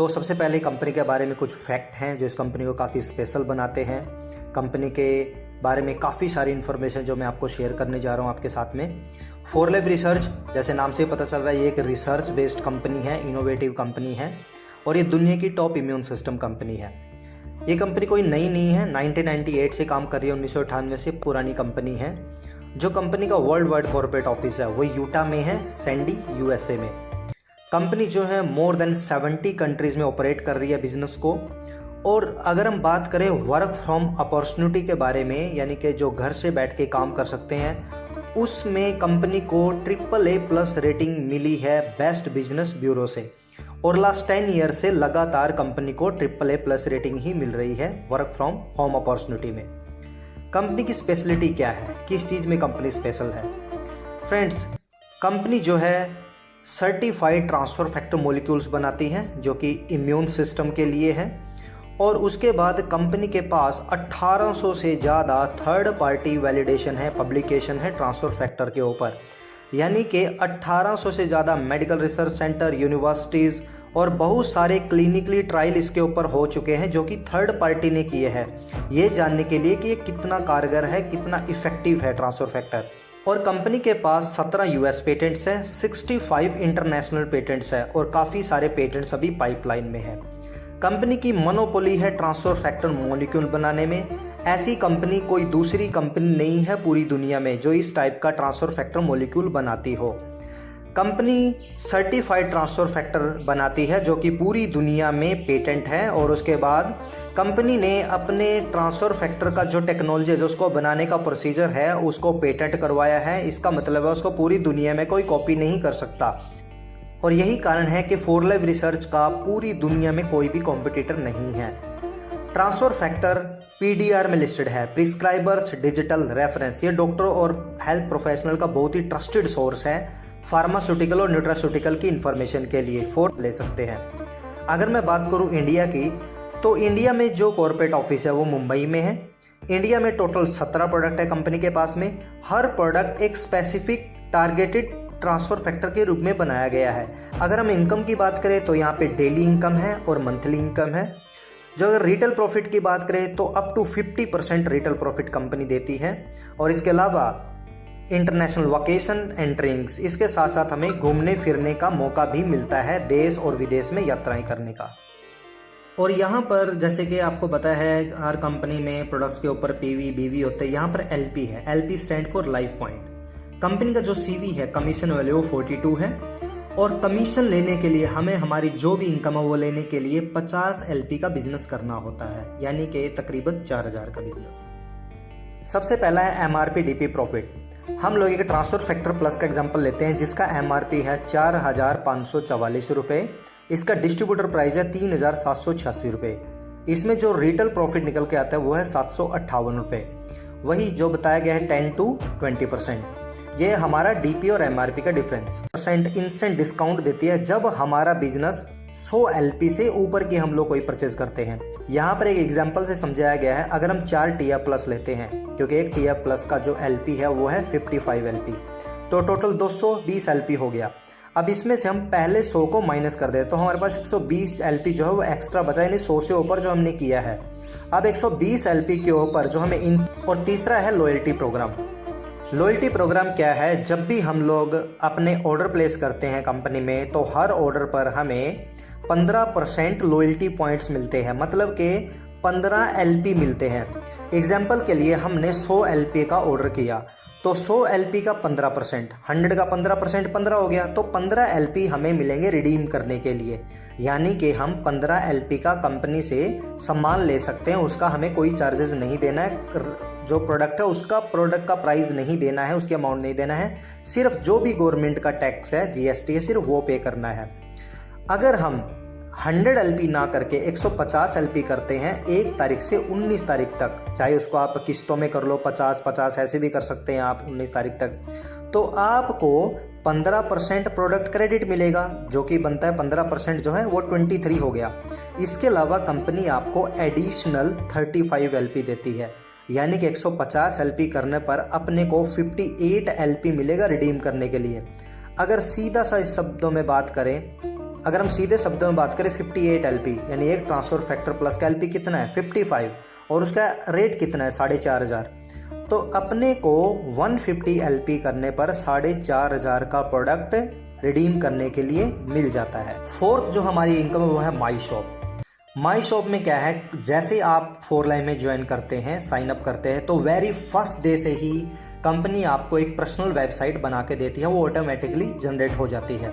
तो सबसे पहले कंपनी के बारे में कुछ फैक्ट हैं जो इस कंपनी को काफ़ी स्पेशल बनाते हैं। कंपनी के बारे में काफ़ी सारी इन्फॉर्मेशन जो मैं आपको शेयर करने जा रहा हूँ आपके साथ में। फोरलेब रिसर्च, जैसे नाम से पता चल रहा है, ये एक रिसर्च बेस्ड कंपनी है, इनोवेटिव कंपनी है और ये दुनिया की टॉप इम्यून सिस्टम कंपनी है। ये कंपनी कोई नई नहीं है, 1998 से काम कर रही है, 1998 से पुरानी कंपनी है। जो कंपनी का वर्ल्ड वाइड कॉर्पोरेट ऑफिस है वो यूटा में है, सैंडी यूएसए में। कंपनी जो है मोर देन 70 कंट्रीज में ऑपरेट कर रही है बिजनेस को। और अगर हम बात करें वर्क फ्रॉम अपॉर्चुनिटी के बारे में, यानी कि जो घर से बैठ के काम कर सकते हैं, उसमें कंपनी को AAA+ रेटिंग मिली है बेस्ट बिजनेस ब्यूरो से। और लास्ट 10 ईयर से लगातार कंपनी को AAA+ रेटिंग ही मिल रही है वर्क फ्रॉम होम अपॉर्चुनिटी में। कंपनी की स्पेशलिटी क्या है, किस चीज़ में कंपनी स्पेशल है? फ्रेंड्स, कंपनी जो है सर्टिफाइड ट्रांसफर फैक्टर मॉलिक्यूल्स बनाती हैं जो कि इम्यून सिस्टम के लिए है। और उसके बाद कंपनी के पास 1800 से ज़्यादा थर्ड पार्टी वैलिडेशन है, पब्लिकेशन है ट्रांसफर फैक्टर के ऊपर। यानी कि 1800 से ज़्यादा मेडिकल रिसर्च सेंटर, यूनिवर्सिटीज़ और बहुत सारे क्लिनिकली ट्रायल इसके ऊपर हो चुके हैं जो कि थर्ड पार्टी ने किए हैं, ये जानने के लिए कि ये कितना कारगर है, कितना इफेक्टिव है ट्रांसफर फैक्टर। और कंपनी के पास 17 यूएस पेटेंट्स हैं, 65 इंटरनेशनल पेटेंट्स हैं और काफ़ी सारे पेटेंट्स अभी पाइपलाइन में है। कंपनी की मोनोपोली है ट्रांसफर फैक्टर मॉलिक्यूल बनाने में। ऐसी कंपनी कोई दूसरी कंपनी नहीं है पूरी दुनिया में जो इस टाइप का ट्रांसफर फैक्टर मॉलिक्यूल बनाती हो। कंपनी सर्टिफाइड ट्रांसफर फैक्टर बनाती है जो कि पूरी दुनिया में पेटेंट है। और उसके बाद कंपनी ने अपने ट्रांसफर फैक्टर का जो टेक्नोलॉजी है, जो उसको बनाने का प्रोसीजर है, उसको पेटेंट करवाया है। इसका मतलब है उसको पूरी दुनिया में कोई कॉपी नहीं कर सकता। और यही कारण है कि फोरलेब रिसर्च का पूरी दुनिया में कोई भी कॉम्पिटिटर नहीं है। ट्रांसफर फैक्टर PDR में लिस्टेड है, प्रिस्क्राइबर्स डिजिटल रेफरेंस। ये डॉक्टरों और हेल्थ प्रोफेशनल का बहुत ही ट्रस्टेड सोर्स है फार्मास्यूटिकल और न्यूट्रास्यूटिकल की इंफॉर्मेशन के लिए फोर्थ ले सकते हैं। अगर मैं बात करूं इंडिया की, तो इंडिया में जो कॉर्पोरेट ऑफिस है वो मुंबई में है। इंडिया में टोटल 17 प्रोडक्ट है कंपनी के पास में। हर प्रोडक्ट एक स्पेसिफिक टारगेटेड ट्रांसफर फैक्टर के रूप में बनाया गया है। अगर हम इनकम की बात करें तो यहाँ पे डेली इनकम है और मंथली इनकम है। जो अगर रिटेल प्रॉफिट की बात करें तो up to 50% retail profit company देती है। और इसके अलावा इंटरनेशनल वकेशन एंड ट्रेनिंग्स, इसके साथ साथ हमें घूमने फिरने का मौका भी मिलता है, देश और विदेश में यात्राएं करने का। और यहाँ पर जैसे कि आपको पता है हर कंपनी में प्रोडक्ट्स के ऊपर PV BV होते हैं, यहाँ पर LP है। LP stand for life point. Company का जो CV है, कमीशन वैल्यू 42 है। और कमीशन लेने के लिए हमें हमारी जो भी इनकम है वो लेने के लिए 50 LP का बिजनेस करना होता है, यानी कि तकरीबन 4000 का बिजनेस। सबसे पहला है MRP DP प्रॉफिट। हम लोग एक ट्रांसफर फैक्टर प्लस का एग्जांपल लेते हैं जिसका MRP है 4544 रुपये। इसका डिस्ट्रीब्यूटर प्राइस है 3786 रुपये। इसमें जो रिटेल प्रॉफिट निकल के आता है वो है 758 रुपये। वही जो बताया गया है 10 to 20%। ये हमारा DP और MRP का डिफरेंस। % इंस्टेंट डिस्काउंट देती है जब हमारा बिजनेस 100 LP से ऊपर की हम लोग कोई परचेज करते हैं। यहाँ पर एक एग्जांपल से समझाया गया है। अगर हम 4 TR+ लेते हैं, क्योंकि एक TR+ का जो LP है वो है 55 LP, तो टोटल 220 LP हो गया। अब इसमें से हम पहले 100 को माइनस कर दें तो हमारे पास 120 LP जो है वो एक्स्ट्रा बचा, यानी 100 से ऊपर जो हमने किया है। अब 120 LP के ऊपर जो हमें और तीसरा है लॉयल्टी प्रोग्राम। लॉयल्टी प्रोग्राम क्या है? जब भी हम लोग अपने ऑर्डर प्लेस करते हैं कंपनी में तो हर ऑर्डर पर हमें 15% लॉयल्टी पॉइंट्स मिलते हैं, मतलब कि 15 LP मिलते हैं। एग्जाम्पल के लिए हमने 100 LP का ऑर्डर किया तो 100 LP का 15%, 100 का 15%, 15 हो गया, तो 15 LP हमें मिलेंगे रिडीम करने के लिए। यानी कि हम 15 LP का कंपनी से सामान ले सकते हैं, उसका हमें कोई चार्जेस नहीं देना है। जो प्रोडक्ट है उसका प्रोडक्ट का प्राइस नहीं देना है, उसकी अमाउंट नहीं देना है, सिर्फ जो भी गवर्नमेंट का टैक्स है, GST है, सिर्फ वो पे करना है। अगर हम 100 LP ना करके 150 LP करते हैं 1 तारीख से 19 तारीख तक, चाहे उसको आप किस्तों में कर लो, 50-50 ऐसे भी कर सकते हैं आप 19 तारीख तक, तो आपको 15% प्रोडक्ट क्रेडिट मिलेगा, जो कि बनता है 15% जो है वो 23 हो गया। इसके अलावा कंपनी आपको एडिशनल 35 LP देती है, यानी कि 150 LP करने पर अपने को 58 LP मिलेगा रिडीम करने के लिए। अगर सीधा सा इस शब्दों में बात करें अगर हम सीधे शब्दों में बात करें 58 LP, यानी एक ट्रांसफर फैक्टर प्लस का LP कितना है 55, और उसका रेट कितना है 4,500। तो अपने को 150 LP करने पर 4,500 का प्रोडक्ट रिडीम करने के लिए मिल जाता है। फोर्थ जो हमारी इनकम है वो है माई शॉप। माई शॉप में क्या है, जैसे आप 4Live में ज्वाइन करते हैं, साइन अप करते हैं, तो वेरी फर्स्ट डे से ही कंपनी आपको एक पर्सनल वेबसाइट बना के देती है, वो ऑटोमेटिकली जनरेट हो जाती है।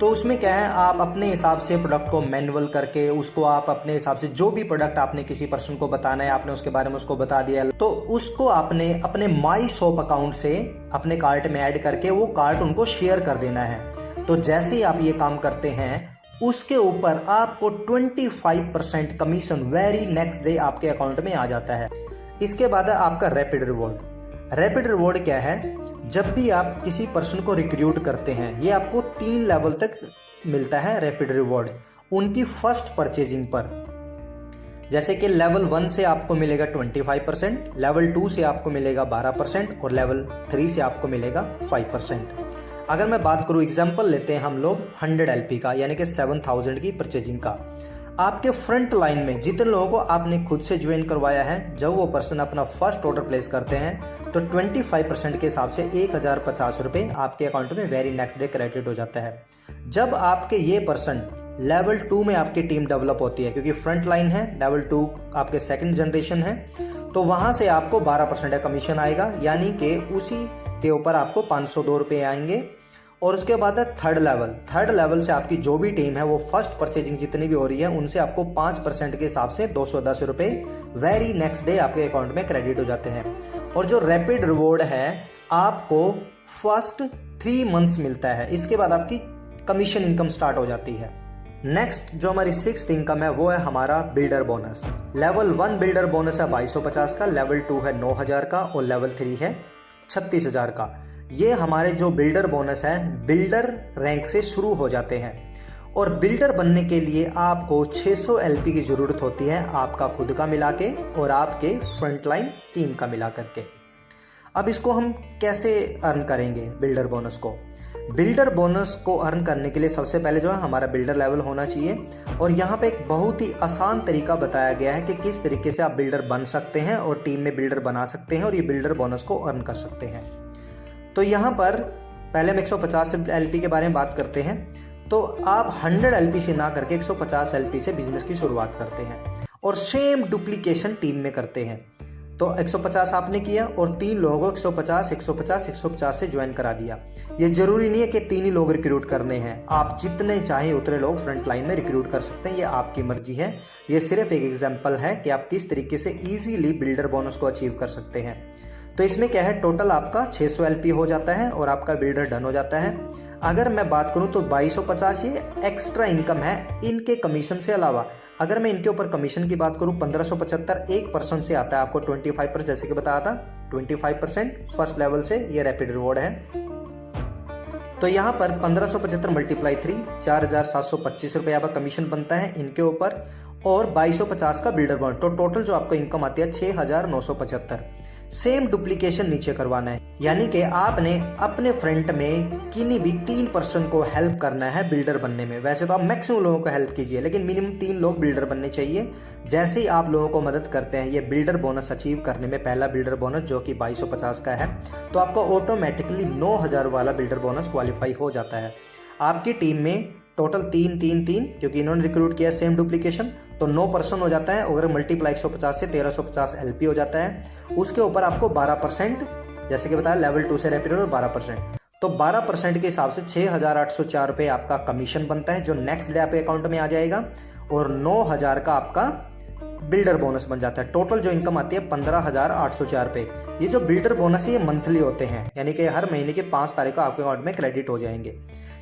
तो उसमें क्या है, आप अपने हिसाब से प्रोडक्ट को मैनुअल करके उसको आप अपने हिसाब से जो भी प्रोडक्ट आपने किसी पर्सन को बताना है, आपने उसके बारे में उसको बता दिया, तो उसको आपने अपने माई शॉप अकाउंट से अपने कार्ट में ऐड करके वो कार्ट उनको शेयर कर देना है। तो जैसे ही आप ये काम करते हैं उसके ऊपर आपको 25% कमीशन वेरी नेक्स्ट डे आपके अकाउंट में आ जाता है। इसके बाद है आपका रैपिड रिवॉर्ड। रैपिड रिवॉर्ड क्या है, जब भी आप किसी पर्सन को रिक्रूट करते हैं, ये आपको 3 लेवल तक मिलता है रैपिड रिवॉर्ड उनकी फर्स्ट परचेजिंग पर। जैसे कि लेवल 1 से आपको मिलेगा 25%, लेवल 2 से आपको मिलेगा 12% और लेवल 3 से आपको मिलेगा 5%। अगर मैं बात करूं, एग्जांपल लेते हैं हम लोग 100 LP का, यानी कि 7,000 की परचेजिंग का। आपके फ्रंट लाइन में जितने लोगों को आपने खुद से ज्वाइन करवाया है, जब वो पर्सन अपना फर्स्ट ऑर्डर प्लेस करते हैं तो 25% के हिसाब से 1,050 रुपये आपके अकाउंट में वेरी नेक्स्ट डे क्रेडिट हो जाता है। जब आपके ये पर्सन लेवल 2 में आपकी टीम डेवलप होती है, क्योंकि फ्रंट लाइन है, लेवल 2 आपके सेकंड जनरेशन है, तो वहां से आपको 12% कमीशन आएगा, यानी कि उसी के ऊपर आपको 502 रुपये आएंगे। और उसके बाद है थर्ड लेवल से आपकी जो भी टीम है वो फर्स्ट परचेजिंग जितनी भी हो रही है उनसे आपको 5% के हिसाब से 210 रुपये वेरी नेक्स्ट डे आपके अकाउंट में क्रेडिट हो जाते हैं। और जो रैपिड रिवॉर्ड है आपको फर्स्ट 3 मंथ्स मिलता है, इसके बाद आपकी कमीशन इनकम स्टार्ट हो जाती है। नेक्स्ट जो हमारी 6th इनकम है वो है हमारा builder bonus. Level 1 builder bonus है 2250 का, लेवल 2 है 9,000 का और लेवल 3 है 36,000 का। ये हमारे जो बिल्डर बोनस है बिल्डर रैंक से शुरू हो जाते हैं, और बिल्डर बनने के लिए आपको 600 LP की जरूरत होती है, आपका खुद का मिला के और आपके फ्रंटलाइन टीम का मिला करके। अब इसको हम कैसे अर्न करेंगे बिल्डर बोनस को? बिल्डर बोनस को अर्न करने के लिए सबसे पहले जो है हमारा बिल्डर लेवल होना चाहिए, और यहाँ पे एक बहुत ही आसान तरीका बताया गया है कि किस तरीके से आप बिल्डर बन सकते हैं और टीम में बिल्डर बना सकते हैं और ये बिल्डर बोनस को अर्न कर सकते हैं। तो यहाँ पर पहले हम 150 LP के बारे में बात करते हैं। तो आप 100 LP से ना करके 150 LP से बिजनेस की शुरुआत करते हैं और सेम डुप्लीकेशन टीम में करते हैं। तो 150 आपने किया और 3 लोगों को 150, 150, 150 से ज्वाइन करा दिया। ये जरूरी नहीं है कि 3 ही लोग रिक्रूट करने हैं, आप जितने चाहें उतने लोग फ्रंट लाइन में रिक्रूट कर सकते हैं, ये आपकी मर्जी है। ये सिर्फ एक एग्जाम्पल है कि आप किस तरीके से ईजिली बिल्डर बोनस को अचीव कर सकते हैं। तो इसमें क्या है, टोटल आपका 600 LP हो जाता है और आपका बिल्डर डन हो जाता है। अगर मैं बात करूं तो 2250 ये एक्स्ट्रा इनकम है इनके कमीशन से अलावा। अगर मैं इनके ऊपर कमीशन की बात करूं 1575 1% से आता है आपको 25%, जैसे कि बताया था 25% फर्स्ट लेवल से ये रैपिड रिवॉर्ड है। तो यहाँ पर 1575 मल्टीप्लाई 3 4,725 रुपये आपका कमीशन बनता है इनके ऊपर, और 2250 का बिल्डर बोनस। तो टोटल जो आपको इनकम आती है 6,975। सेम डुप्लीकेशन नीचे करवाना है, यानी कि आपने अपने फ्रंट में किन्हीं भी 3% को हेल्प करना है बिल्डर बनने में। वैसे तो आप मैक्सिमम लोगों को हेल्प कीजिए, लेकिन मिनिमम 3 लोग बिल्डर बनने चाहिए। जैसे ही आप लोगों को मदद करते हैं ये बिल्डर बोनस अचीव करने में, पहला बिल्डर बोनस जो कि 2250 का है, तो आपका ऑटोमेटिकली 9,000 वाला बिल्डर बोनस क्वालिफाई हो जाता है। आपकी टीम में टोटल 3 क्योंकि इन्होंने रिक्रूट किया सेम डुप्लीकेशन, तो 9% हो जाता है। अगर मल्टीप्लाई 150 से 1350 LP हो जाता है। उसके ऊपर आपको 12%, जैसे कि बताया लेवल 2 से रैपिड और 12%, तो 12% के हिसाब से 6,804 रुपये आपका कमीशन बनता है जो नेक्स्ट डे आपके अकाउंट में आ जाएगा, और 9,000 का आपका बिल्डर बोनस बन जाता है। टोटल जो इनकम आती है 15,804 रुपये। ये जो बिल्डर बोनस है ये मंथली होते हैं, यानी कि हर महीने के 5 तारीख को आपके अकाउंट में क्रेडिट हो जाएंगे।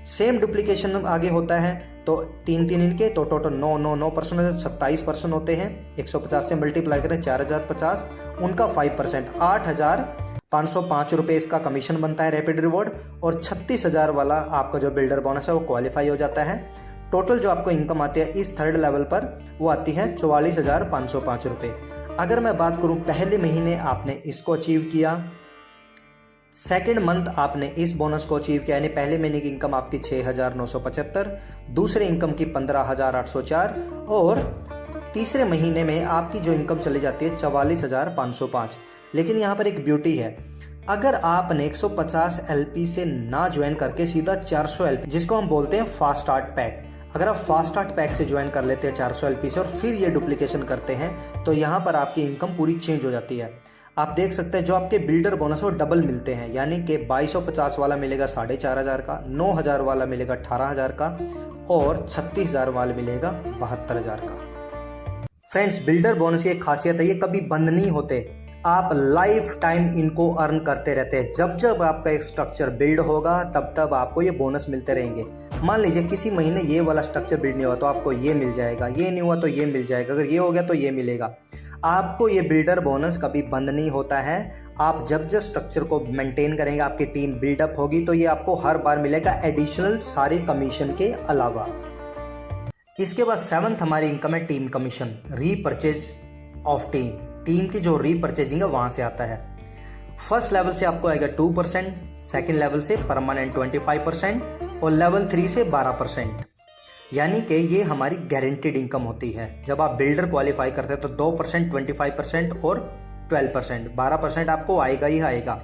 सेम डुप्लीकेशन आगे होता है तो 3 इनके, तो टोटल 9% 27% होते हैं। 150 से मल्टीप्लाई करें 4,050, उनका 5% 8,505 रुपये इसका कमीशन बनता है रैपिड रिवॉर्ड, और 36,000 वाला आपका जो बिल्डर बोनस है वो क्वालिफाई हो जाता है। टोटल जो आपको इनकम आती है इस थर्ड लेवल पर वो आती है 44,505 रुपये। अगर मैं बात करूं पहले महीने आपने इसको अचीव किया सेकेंड मंथ आपने इस बोनस को अचीव किया, यानी पहले महीने की इनकम आपकी 6,975, दूसरे इनकम की 15,804 और तीसरे महीने में आपकी जो इनकम चली जाती है 44,505। लेकिन यहाँ पर एक ब्यूटी है, अगर आपने 150 LP से ना ज्वाइन करके सीधा 400 LP, जिसको हम बोलते हैं फास्ट स्टार्ट पैक, अगर आप फास्ट स्टार्ट पैक से ज्वाइन कर लेते हैं 400 LP से और फिर ये डुप्लीकेशन करते हैं तो यहाँ पर आपकी इनकम पूरी चेंज हो जाती है। आप देख सकते हैं जो आपके बिल्डर बोनस वो डबल मिलते हैं, यानी कि 2250 वाला मिलेगा 4,500 का, 9,000 वाला मिलेगा 18,000 का और 36,000 वाला मिलेगा 72,000 का। फ्रेंड्स, बिल्डर बोनस की एक खासियत है, ये कभी बंद नहीं होते, आप लाइफ टाइम इनको अर्न करते रहते हैं। जब जब आपका एक स्ट्रक्चर बिल्ड होगा तब तब आपको ये बोनस मिलते रहेंगे। मान लीजिए किसी महीने ये वाला स्ट्रक्चर बिल्ड नहीं हुआ तो आपको ये मिल जाएगा, ये नहीं हुआ तो ये मिल जाएगा, अगर ये हो गया तो ये मिलेगा। आपको ये बिल्डर बोनस कभी बंद नहीं होता है। आप जब जब स्ट्रक्चर को मेंटेन करेंगे, आपकी टीम बिल्डअप होगी तो ये आपको हर बार मिलेगा एडिशनल सारे कमीशन के अलावा। इसके बाद 7th हमारी इनकम है team commission, repurchase of team. Team की जो रीपरचेजिंग है वहां से आता है। फर्स्ट लेवल से आपको आएगा 2%, सेकेंड लेवल से परमानेंट 25% और लेवल 3 से 12%। यानी कि ये हमारी गारंटीड इनकम होती है। जब आप बिल्डर क्वालिफाई करते हैं तो 2%, 25% और 12%, 12% आपको आएगा ही आएगा।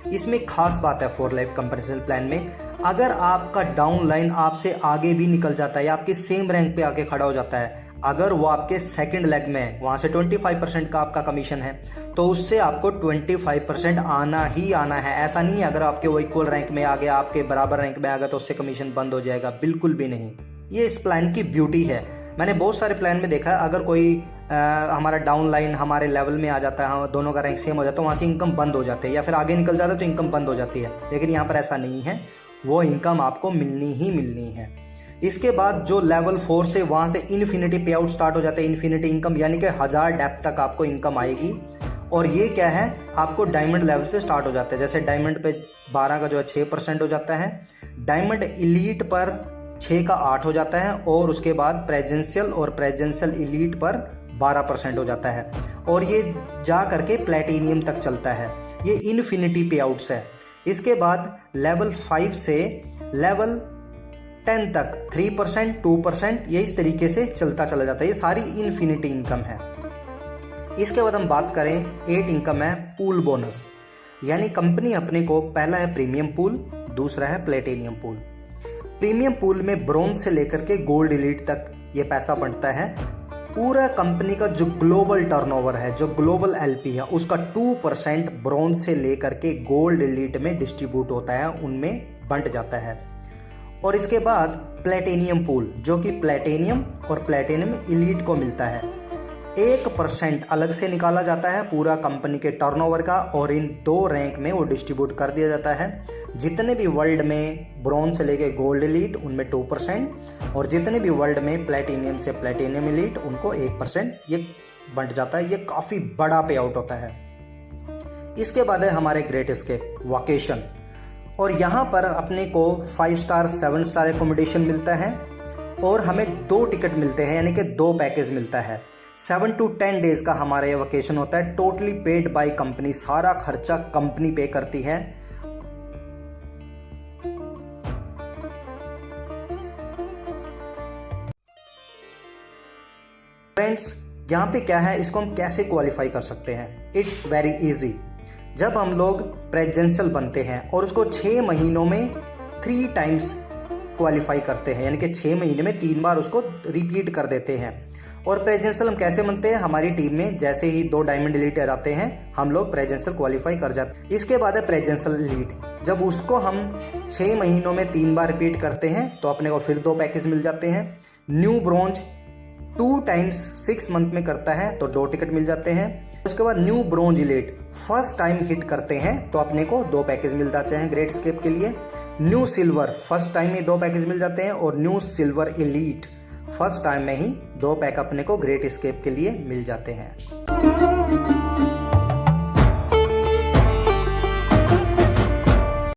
इसमें खास बात है 4 लाइफ कंपैरिजन प्लान में, अगर आपका डाउन लाइन आपसे आगे भी निकल जाता है या आपके सेम रैंक पे आके खड़ा हो जाता है, अगर वो आपके सेकंड लेग में है, वहां से 25% का आपका कमीशन है तो उससे आपको 25% आना ही आना है। ऐसा नहीं है अगर आपके वो इक्वल रैंक में आ गया, आपके बराबर रैंक में आ गया तो उससे कमीशन बंद हो जाएगा, बिल्कुल भी नहीं। ये इस प्लान की ब्यूटी है। मैंने बहुत सारे प्लान में देखा है, अगर कोई हमारा डाउन लाइन हमारे लेवल में आ जाता है, हम दोनों का रैंक सेम हो जाता है तो वहाँ से इनकम बंद हो जाती है, या फिर आगे निकल जाता है तो इनकम बंद हो जाती है। लेकिन यहाँ पर ऐसा नहीं है, वो इनकम आपको मिलनी ही मिलनी है। इसके बाद जो लेवल 4 से वहाँ से इन्फिनिटी पे आउट स्टार्ट हो जाता है, इन्फिनिटी इनकम, यानी कि 1000 डेप्थ तक आपको इनकम आएगी। और ये क्या है, आपको डायमंड लेवल से स्टार्ट हो जाता है। जैसे डायमंड पे 12 का जो है 6% हो जाता है, डायमंड इलीट पर 6 का 8 हो जाता है और उसके बाद प्रेजेंशियल और प्रेजेंशियल इलीट पर 12% हो जाता है और ये जा करके प्लेटिनियम तक चलता है। ये इन्फिनिटी पे आउट्स है। इसके बाद लेवल 5 से लेवल 10 तक 3%, 2% ये इस तरीके से चलता चला जाता है। ये सारी इन्फिनिटी इनकम है। इसके बाद हम बात करें 8 इनकम है पूल बोनस, यानी कंपनी अपने को, पहला है प्रीमियम पूल, दूसरा है प्लेटिनियम पूल। प्रीमियम पूल में ब्रोंज से लेकर के गोल्ड एलीट तक ये पैसा बढ़ता है। पूरा कंपनी का जो ग्लोबल टर्नओवर है, जो ग्लोबल एलपी है, उसका 2% ब्रोंज से लेकर के गोल्ड एलीट में डिस्ट्रीब्यूट होता है, उनमें बंट जाता है। और इसके बाद प्लेटिनियम पूल, जो कि प्लेटिनियम और प्लेटिनियम एलीट को मिलता है। 1% अलग से निकाला जाता है पूरा कंपनी के टर्नओवर का और इन 2 रैंक में वो डिस्ट्रीब्यूट कर दिया जाता है। जितने भी वर्ल्ड में ब्रॉन्ज से लेके गोल्ड एलीट उनमें 2% और जितने भी वर्ल्ड में प्लेटिनियम से प्लेटिनियम एलीट उनको 1% ये बंट जाता है। ये काफ़ी बड़ा पे आउट होता है। इसके बाद है हमारे ग्रेट एस्केप वकेशन, और यहाँ पर अपने को 5 स्टार 7 स्टार एकोमोडेशन मिलता है और हमें 2 टिकट मिलते हैं, यानी कि 2 पैकेज मिलता है। 7 to 10 डेज का हमारा ये वकेशन होता है, टोटली पेड बाय कंपनी, सारा खर्चा कंपनी पे करती है। फ्रेंड्स, यहाँ पे क्या है, इसको हम कैसे क्वालिफाई कर सकते हैं? It's very easy. जब हम लोग प्रेजेंशियल बनते हैं और उसको 6 महीनों में 3 टाइम्स क्वालिफाई करते हैं, यानी कि 6 महीने में 3 बार उसको रिपीट कर देते हैं। और प्रेजेंशियल हम कैसे बनते हैं? हमारी टीम में जैसे ही 2 डायमंड एलीट आते हैं हम लोग प्रेजेंशियल क्वालिफाई कर जाते हैं। इसके बाद है प्रेजेंशियल एलीट, जब उसको हम 6 महीनों में 3 बार रिपीट करते हैं तो अपने को फिर 2 पैकेज मिल जाते हैं। न्यू ब्रॉन्ज 2 टाइम्स 6 मंथ में करता है तो 2 टिकट मिल जाते हैं। उसके बाद new bronze elite first time hit करते हैं तो अपने को 2 पैकेज मिल जाते हैं ग्रेट एस्केप के लिए। न्यू सिल्वर फर्स्ट टाइम में 2 पैकेज मिल जाते हैं और new silver elite first time में ही 2 पैक अपने को ग्रेट एस्केप के लिए मिल जाते हैं।